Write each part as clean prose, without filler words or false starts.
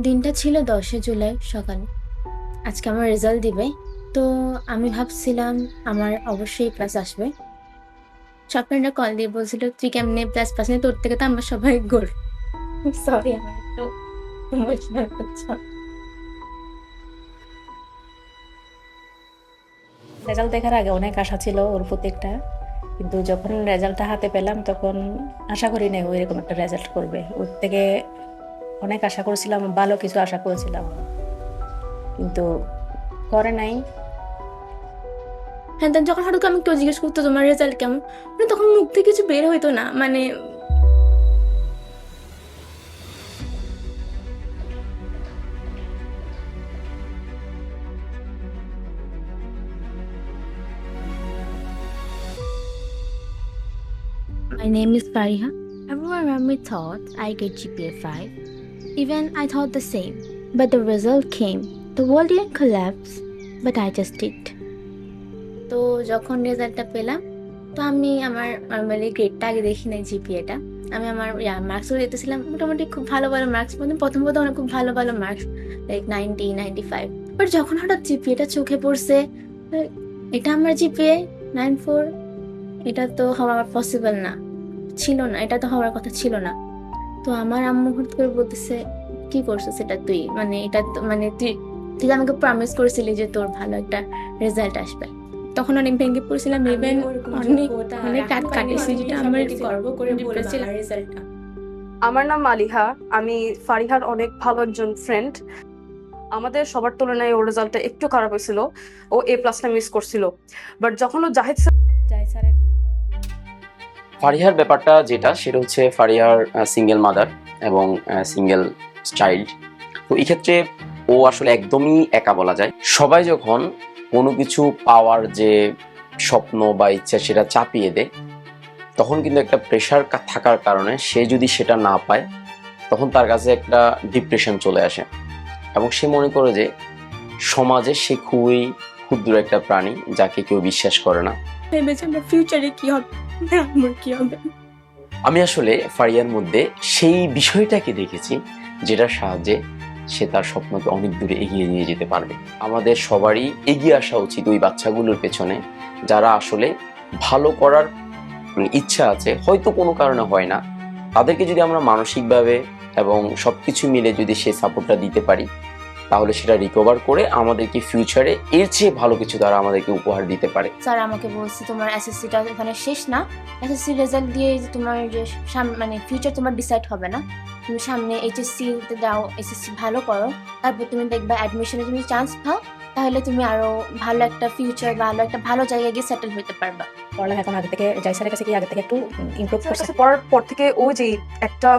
দিনটা ছিল 10শে জুলাই সকালে। আজকে আমার রেজাল্ট দিবে। তো আমি ভাবছিলাম আমার অবশ্যই প্লাস আসবে। সব ফ্রেন্ডরা কল দিয়ে বলছিল, "তুই কেমনে প্লাস পাসনি? তোর থেকে তো আমরা সবাই গোর।" সরি, আমার একটু ইমোশনাল হচ্ছে। রেজাল্ট দেখার আগে অনেক আশা ছিল ওর প্রতি একটা, কিন্তু যখন রেজাল্টটা হাতে পেলাম তখন আশা করি নাই ও এরকম একটা রেজাল্ট করবে। ওর থেকে অনেক আশা করেছিলাম, ভালো কিছু আশা করেছিলাম, কিন্তু করে নাই। হ্যাঁ, দেন যখন হঠাৎ করে আমি কেউ জিজ্ঞেস করতো তোমার রেজাল্ট কেমন, মানে তখন মুখ থেকে কিছু বের হইতো না। মানে My name is Fariha. Everyone around me thought I get GPA 5. Even I thought the same. But the result came. The world didn't collapse, but I just did. তো যখন রেজাল্টটা পেলাম, তো আমি আমার নর্মালি গ্রেডটা আগে দেখি নাই, জিপিএটা। আমি আমার মার্কসও দিতেছিলাম মোটামুটি খুব ভালো ভালো মার্কস, মানে প্রথম অনেক খুব ভালো ভালো মার্কস, লাইক 90, 95। বাট যখন হঠাৎ জিপিএটা চোখে পড়ছে, এটা আমার জিপিএ 9.4, এটা তো হওয়া পসিবল না, ছিল না, এটা তো হওয়ার কথা ছিল না। তো আমার আম্মু হুট করে বলতেছে, কি করছিস এটা তুই, মানে এটা তো মানে তুই তুই তো আমাকে প্রমিস করেছিলি যে তোর ভালো একটা রেজাল্ট আসবে। তখন অনেক ভেঙে পড়ছিলাম, ইভেন অনেক অনেক রাত কাটিয়েছি, যেটা আমার গর্ব করে বলেছিলাম রেজাল্টটা। আমার নাম মালিহা। আমি ফারিহার অনেক ভালো একজন ফ্রেন্ড। আমাদের সবার তুলনায় ওর রেজাল্টটা একটু খারাপ হয়েছিল, ও A+টা মিস করছিল। বাট যখন ও জাহিদ স্যারের ফারিহার ব্যাপারটা যেটা সেটা হচ্ছে ফারিহার সিঙ্গেল মাদার এবং সিঙ্গেল চাইল্ড। তো এই ক্ষেত্রে ও আসলে একদমই একা বলা যায়। সবাই যখন কোনো কিছু পাওয়ার যে স্বপ্ন বা ইচ্ছা সেটা চাপিয়ে দেয়, তখন কিন্তু একটা প্রেশার থাকার কারণে সে যদি সেটা না পায়, তখন তার কাছে একটা ডিপ্রেশন চলে আসে এবং সে মনে করে যে সমাজে সে খুবই ক্ষুদ্র একটা প্রাণী, যাকে কেউ বিশ্বাস করে না। ভেবেছি আমার ফিউচারে কি হবে, আমার কি হবে। আমি আসলে ফারিয়ার মধ্যে সেই বিষয়টাকে দেখেছি যেটার সাহায্যে সে তার স্বপ্নকে অনেক দূরে এগিয়ে নিয়ে যেতে পারবে। আমাদের সবারই এগিয়ে আসা উচিত ওই বাচ্চাগুলোর পেছনে, যারা আসলে ভালো করার ইচ্ছা আছে, হয়তো কোনো কারণে হয় না। তাদেরকে যদি আমরা মানসিকভাবে এবং সবকিছু মিলে যদি সেই সাপোর্টটা দিতে পারি, তাহলে সেটা রিকভার করে আমাদেরকে ফিউচারে এর চেয়ে ভালো কিছু তারা আমাদেরকে উপহার দিতে পারে। স্যার আমাকে বলছে, তোমার এসএসসিটা এখানে শেষ না, এসএসসি রেজাল্ট দিয়ে যে তোমার যে মানে ফিউচার তোমার ডিসাইড হবে না, তুমি সামনে এইচএসসিতে দাও, এসএসসি ভালো করো, তারপর তুমি দেখবা অ্যাডমিশনে তুমি চান্স পাও, তাহলে তুমি আরো ভালো একটা ফিউচার, ভালো একটা ভালো জায়গায় গিয়ে সেটেল হতে পারবা। পড়ালেখা এখন আগে থেকে জাহিদ স্যারের কাছে কি আগে থেকে একটু ইমপ্রুভ করছে। কাছে পড়ার পর থেকে ও যে একটা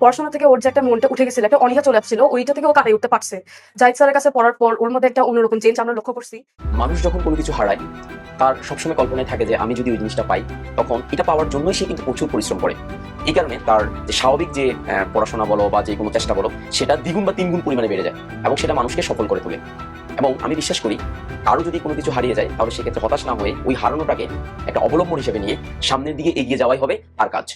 পড়াশোনা থেকে ওর যে একটা মনটা উঠে গেছিল, একটা অনীহা চলে আসছিল, ওইটা থেকে ও কাটিয়ে উঠতে পারছে। জাহিদ স্যারের কাছে পড়ার পর ওর মধ্যে একটা অন্যরকম চেঞ্জ আমরা লক্ষ্য করছি। মানুষ যখন কোনো কিছু হারায়, তার সবসময় কল্পনায় থাকে যে আমি যদি ওই জিনিসটা পাই, তখন এটা পাওয়ার জন্যই সে কিন্তু প্রচুর পরিশ্রম করে। এই কারণে তার যে স্বাভাবিক যে পড়াশোনা বলো বা যে কোনো চেষ্টা বলো, সেটা দ্বিগুণ বা তিনগুণ পরিমাণে বেড়ে যায় এবং সেটা মানুষকে সফল করে তোলে। এবং আমি বিশ্বাস করি, কারো যদি কোনো কিছু হারিয়ে যায়, তাহলে সেক্ষেত্রে হতাশ না হয়ে ওই হারানোটাকে একটা অবলম্বন হিসেবে নিয়ে সামনের দিকে এগিয়ে যাওয়াই হবে তার কাজ।